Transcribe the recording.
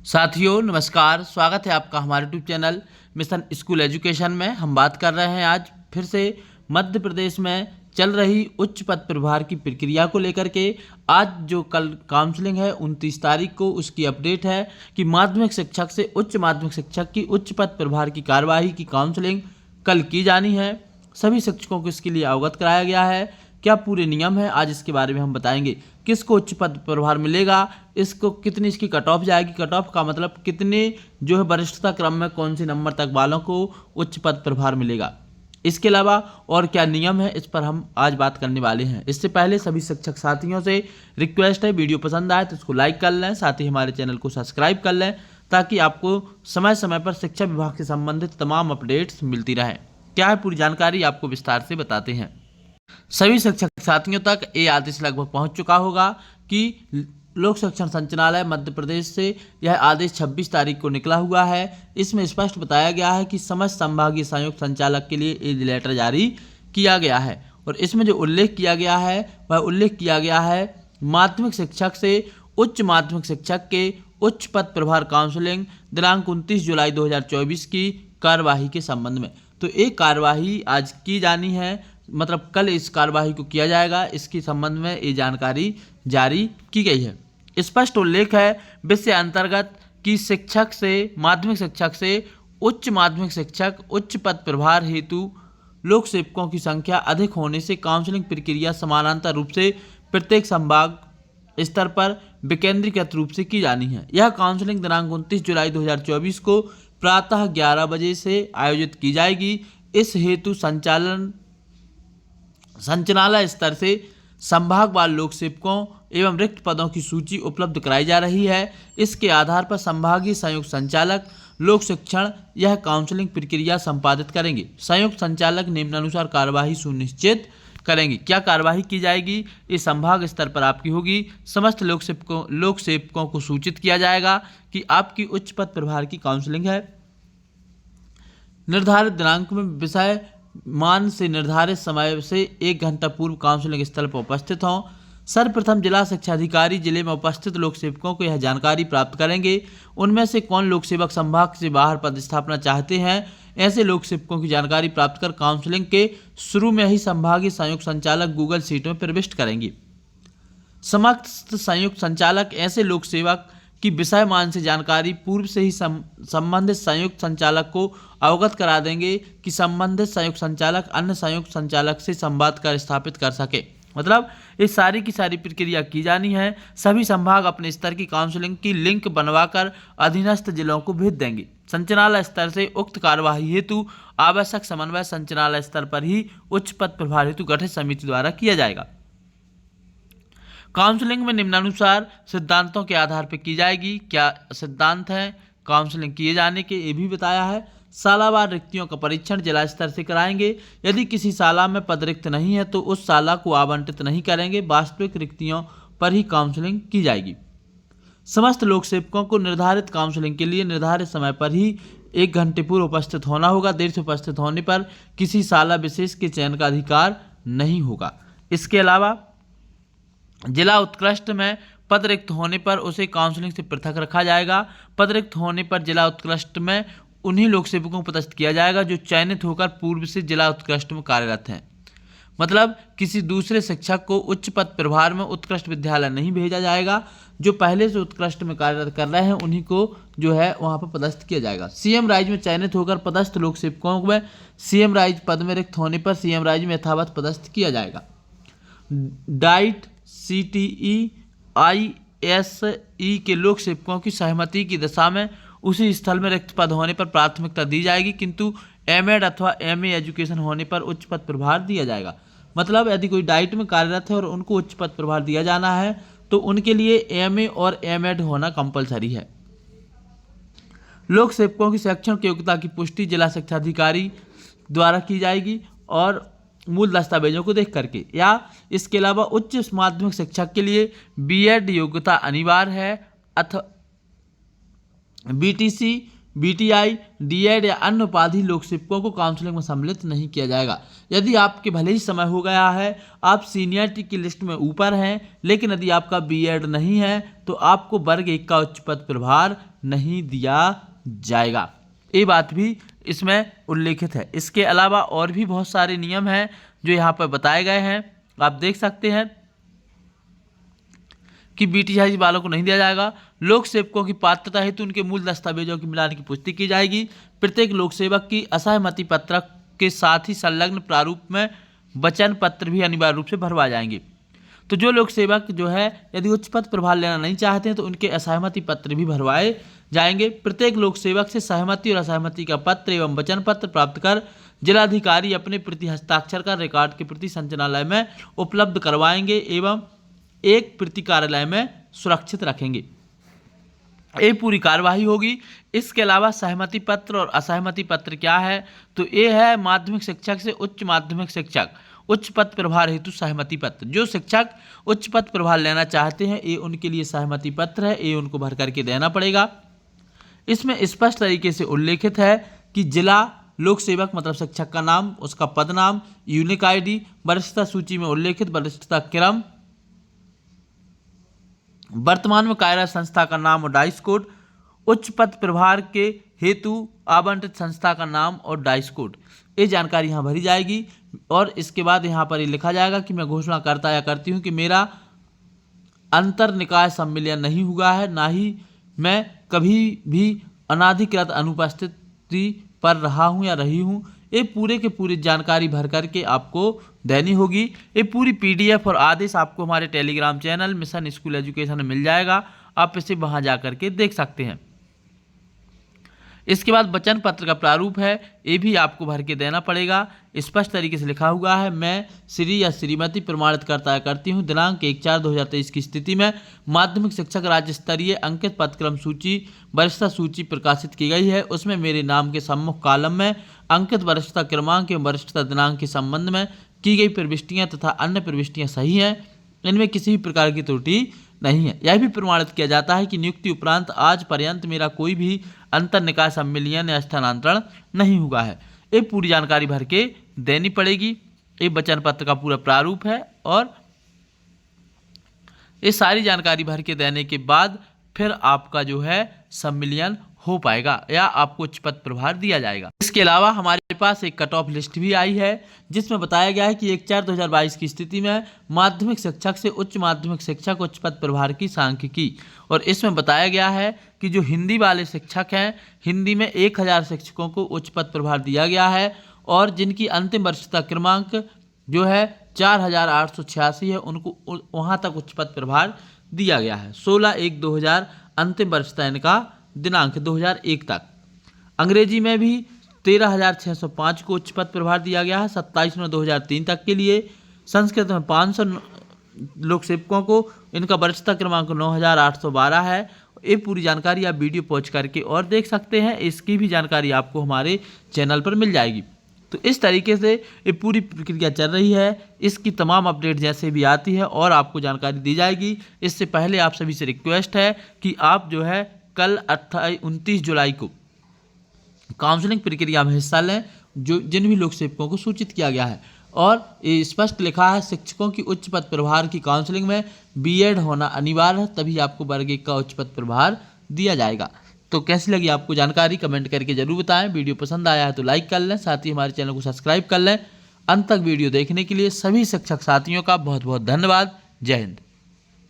साथियों नमस्कार, स्वागत है आपका हमारे YouTube channel mission school education में। हम बात कर रहे हैं आज फिर से मध्य प्रदेश में चल रही उच्च पद प्रभार की प्रक्रिया को लेकर के। आज जो कल काउंसलिंग है 29 तारीख को, उसकी अपडेट है कि माध्यमिक शिक्षक से उच्च माध्यमिक शिक्षक की उच्च पद प्रभार की कार्यवाही की काउंसलिंग कल की जानी है। सभी शिक्षकों को इसके लिए अवगत कराया गया है। क्या पूरे नियम है, आज इसके बारे में हम बताएंगे। किसको उच्च पद प्रभार मिलेगा, इसको कितनी इसकी कट ऑफ जाएगी, कट ऑफ का मतलब कितने जो है वरिष्ठता क्रम में कौन से नंबर तक वालों को उच्च पद प्रभार मिलेगा। इसके अलावा और क्या नियम है, इस पर हम आज बात करने वाले हैं। इससे पहले सभी शिक्षक साथियों से रिक्वेस्ट है, वीडियो पसंद आए तो इसको लाइक कर लें, साथ ही हमारे चैनल को सब्सक्राइब कर लें ताकि आपको समय समय पर शिक्षा विभाग से संबंधित तमाम अपडेट्स मिलती रहें। क्या है पूरी जानकारी आपको विस्तार से बताते हैं। सभी शिक्षक साथियों तक ये आदेश लगभग पहुंच चुका होगा कि लोक शिक्षण संचालनालय मध्य प्रदेश से यह आदेश 26 तारीख को निकला हुआ है। इसमें स्पष्ट बताया गया है कि समस्त संभागीय संयुक्त संचालक के लिए ये लेटर जारी किया गया है और इसमें जो उल्लेख किया गया है वह उल्लेख किया गया है माध्यमिक शिक्षक से उच्च माध्यमिक शिक्षक के उच्च पद प्रभार काउंसलिंग दिनांक 29 जुलाई 2024 की कार्यवाही के संबंध में। तो एक कार्यवाही आज की जानी है, मतलब कल इस कार्यवाही को किया जाएगा। इसके संबंध में ये जानकारी जारी की गई है। स्पष्ट उल्लेख है विषय अंतर्गत कि शिक्षक से माध्यमिक शिक्षक से उच्च माध्यमिक शिक्षक उच्च पद प्रभार हेतु लोक सेवकों की संख्या अधिक होने से काउंसलिंग प्रक्रिया समानांतर रूप से प्रत्येक संभाग स्तर पर विकेंद्रीकृत रूप से की जानी है। यह काउंसलिंग दिनांक 29 जुलाई 2024 को प्रातः 11 बजे से आयोजित की जाएगी। इस हेतु संचालनालय स्तर से संभागवार लोक सेवकों एवं रिक्त पदों की सूची उपलब्ध कराई जा रही है। इसके आधार पर संभागीय संयुक्त संचालक लोक शिक्षण यह काउंसलिंग प्रक्रिया संपादित करेंगे। संयुक्त संचालक निम्नानुसार कार्यवाही सुनिश्चित करेंगे। क्या कार्यवाही की जाएगी, ये संभाग स्तर पर आपकी होगी। समस्त लोक सेवकों को सूचित किया जाएगा कि आपकी उच्च पद प्रभार की काउंसलिंग है। निर्धारित दिनांक में विषय मान से निर्धारित समय से 1 घंटा पूर्व काउंसलिंग स्थल पर उपस्थित हों। सर्वप्रथम जिला शिक्षा अधिकारी जिले में उपस्थित लोक सेवकों को यह जानकारी प्राप्त करेंगे। उनमें से कौन लोक सेवक संभाग से बाहर पदस्थापना चाहते हैं, ऐसे लोक सेवकों की जानकारी प्राप्त कर काउंसलिंग के शुरू में ही संभागीय संयुक्त संचालक गूगल शीट में प्रविष्ट करेंगे। समस्त संयुक्त संचालक ऐसे लोक सेवक की विषय मान से जानकारी पूर्व से ही संबंधित संयुक्त संचालक को अवगत करा देंगे कि संबंधित संयुक्त संचालक अन्य संयुक्त संचालक से संवाद कर स्थापित कर सके। मतलब इस सारी की सारी प्रक्रिया की जानी है। सभी संभाग अपने स्तर की काउंसलिंग की लिंक बनवाकर अधीनस्थ जिलों को भेज देंगे। संचालनालय स्तर से उक्त कार्यवाही हेतु आवश्यक समन्वय संचालनालय स्तर पर ही उच्च पद प्रभार हेतु गठित समिति द्वारा किया जाएगा। काउंसलिंग में निम्नानुसार सिद्धांतों के आधार पर की जाएगी। क्या सिद्धांत हैं काउंसलिंग किए जाने के, ये भी बताया है। सालावार रिक्तियों का परीक्षण जिला स्तर से कराएंगे। यदि किसी शाला में पद रिक्त नहीं है तो उस शाला को आवंटित नहीं करेंगे। वास्तविक रिक्तियों पर ही काउंसलिंग की जाएगी। समस्त लोक सेवकों को निर्धारित काउंसलिंग के लिए निर्धारित समय पर ही 1 घंटे पूर्व उपस्थित होना होगा। देर से उपस्थित होने पर किसी शाला विशेष के चयन का अधिकार नहीं होगा। इसके अलावा जिला उत्कृष्ट में पद रिक्त होने पर उसे काउंसलिंग से पृथक रखा जाएगा। पद रिक्त होने पर जिला उत्कृष्ट में उन्हीं लोक सेवकों को पदस्थ किया जाएगा जो चयनित होकर पूर्व से जिला उत्कृष्ट में कार्यरत हैं। मतलब किसी दूसरे शिक्षक को उच्च पद प्रभार में उत्कृष्ट विद्यालय नहीं भेजा जाएगा। जो पहले से उत्कृष्ट में कार्यरत कर रहे हैं उन्हीं को जो है वहाँ पर पदस्थ किया जाएगा। सीएम राइज में चयनित होकर पदस्थ लोक सेवकों में सीएम राइज पद में रिक्त होने पर सीएम राइज में यथावत पदस्थ किया जाएगा। डाइट CTE ISE के लोक सेवकों की सहमति की दशा में उसी स्थल में रिक्त पद होने पर प्राथमिकता दी जाएगी, किंतु MAd अथवा MA एजुकेशन होने पर उच्च पद प्रभार दिया जाएगा। मतलब यदि कोई डाइट में कार्यरत है और उनको उच्च पद प्रभार दिया जाना है तो उनके लिए MA और MAd होना कंपलसरी है। लोक सेवकों की शैक्षणिक योग्यता की पुष्टि जिला शिक्षा अधिकारी द्वारा की जाएगी और मूल दस्तावेजों को देख करके। या इसके अलावा उच्च माध्यमिक शिक्षक के लिए BEd योग्यता अनिवार्य है। BTC बीटीआई, डीएड या अन्य उपाधि लोक सेवकों को काउंसलिंग में सम्मिलित नहीं किया जाएगा। यदि आपके भले ही समय हो गया है, आप सीनियरिटी की लिस्ट में ऊपर हैं, लेकिन यदि आपका बीएड नहीं है तो आपको वर्ग 1 का उच्च पद प्रभार नहीं दिया जाएगा। ये बात भी इसमें उल्लेखित है। इसके अलावा और भी बहुत सारे नियम हैं जो यहाँ पर बताए गए हैं। आप देख सकते हैं कि बीटीआई वालों को नहीं दिया जाएगा। लोक सेवकों की पात्रता हेतु उनके मूल दस्तावेजों की मिलान की पुष्टि की जाएगी। प्रत्येक लोक सेवक की असहमति पत्रक के साथ ही संलग्न प्रारूप में वचन पत्र भी अनिवार्य रूप से भरवाए जाएंगे। तो जो लोक सेवक जो है यदि उच्च पद प्रभार लेना नहीं चाहते हैं तो उनके असहमति पत्र भी भरवाए जाएंगे। प्रत्येक लोक सेवक से सहमति और असहमति का पत्र एवं वचन पत्र प्राप्त कर जिलाधिकारी अपने प्रति हस्ताक्षर कर रिकॉर्ड के प्रति संचालनालय में उपलब्ध करवाएंगे एवं एक प्रति कार्यालय में सुरक्षित रखेंगे। ये पूरी कार्यवाही होगी। इसके अलावा सहमति पत्र और असहमति पत्र क्या है, तो ये है माध्यमिक शिक्षक से उच्च माध्यमिक शिक्षक उच्च पद प्रभार हेतु सहमति पत्र। जो शिक्षक उच्च पद प्रभार लेना चाहते हैं ये उनके लिए सहमति पत्र है, ये उनको भर करके देना पड़ेगा। इसमें स्पष्ट तरीके से उल्लेखित है कि जिला लोक सेवक मतलब शिक्षक का नाम, उसका पद नाम, यूनिक आईडी, वरिष्ठता सूची में उल्लेखित वरिष्ठता क्रम, वर्तमान में कार्यरत संस्था का नाम और डाइस कोड, उच्च पद प्रभार के हेतु आवंटित संस्था का नाम और डाइस कोड, ये जानकारी यहाँ भरी जाएगी। और इसके बाद यहाँ पर ये लिखा जाएगा कि मैं घोषणा करता या करती हूँ कि मेरा अंतर निकाय सम्मेलन नहीं हुआ है, ना ही मैं कभी भी अनाधिकृत अनुपस्थिति पर रहा हूँ या रही हूँ। ये पूरे के पूरी जानकारी भर करके आपको देनी होगी। ये पूरी पीडीएफ और आदेश आपको हमारे Telegram channel mission school education में मिल जाएगा, आप इसे वहाँ जा करके देख सकते हैं। इसके बाद वचन पत्र का प्रारूप है, ये भी आपको भर के देना पड़ेगा। स्पष्ट तरीके से लिखा हुआ है, मैं श्री या श्रीमती प्रमाणित करता है करती हूँ दिनांक 1/4/2023 की स्थिति में माध्यमिक शिक्षक राज्य स्तरीय अंकित पदक्रम सूची वरिष्ठता सूची प्रकाशित की गई है। उसमें मेरे नाम के सम्मुख कॉलम में अंकित वरिष्ठता क्रमांक एवं वरिष्ठता दिनांक के संबंध में की गई प्रविष्टियाँ तथा अन्य प्रविष्टियाँ सही हैं, इनमें किसी भी प्रकार की त्रुटि नहीं है। यह भी प्रमाणित किया जाता है कि नियुक्ति उपरांत आज पर्यंत मेरा कोई भी अंतर निकाय सम्मेलन या स्थानांतरण नहीं हुआ है। ये पूरी जानकारी भर के देनी पड़ेगी। ये वचन पत्र का पूरा प्रारूप है और ये सारी जानकारी भर के देने के बाद फिर आपका जो है सम्मेलन हो पाएगा या आपको उच्च पद प्रभार दिया जाएगा। इसके अलावा हमारे पास एक कट ऑफ लिस्ट भी आई है जिसमें बताया गया है कि 1/4/2022 की स्थिति में माध्यमिक शिक्षक से उच्च माध्यमिक शिक्षक उच्च पद प्रभार की सांख्यिकी, और इसमें बताया गया है कि जो हिंदी वाले शिक्षक हैं, हिंदी में 1000 शिक्षकों को उच्च पद प्रभार दिया गया है और जिनकी अंतिम वरिष्ठता क्रमांक जो है 4886 है, उनको वहाँ तक उच्च पद प्रभार दिया गया है। 16/1/2000 अंतिम वरिष्ठता इनका दिनांक 2001 तक। अंग्रेजी में भी 13,605 को उच्च पद प्रभार दिया गया है 27/9/2003 तक के लिए। संस्कृत में 500 लोक सेवकों को इनका वरिष्ठता क्रमांक 9812 है। ये पूरी जानकारी आप वीडियो पॉज करके और देख सकते हैं, इसकी भी जानकारी आपको हमारे चैनल पर मिल जाएगी। तो इस तरीके से ये पूरी प्रक्रिया चल रही है। इसकी तमाम अपडेट जैसे भी आती है और आपको जानकारी दी जाएगी। इससे पहले आप सभी से रिक्वेस्ट है कि आप जो है कल 29 जुलाई को काउंसलिंग प्रक्रिया में हिस्सा लें, जो जिन भी लोक सेवकों को सूचित किया गया है। और ये स्पष्ट लिखा है शिक्षकों की उच्च पद प्रभार की काउंसलिंग में बीएड होना अनिवार्य है, तभी आपको वर्ग 1 का उच्च पद प्रभार दिया जाएगा। तो कैसी लगी आपको जानकारी कमेंट करके जरूर बताएं। वीडियो पसंद आया है तो लाइक कर लें, साथ ही हमारे चैनल को सब्सक्राइब कर लें। अंत तक वीडियो देखने के लिए सभी शिक्षक साथियों का बहुत बहुत धन्यवाद। जय हिंद।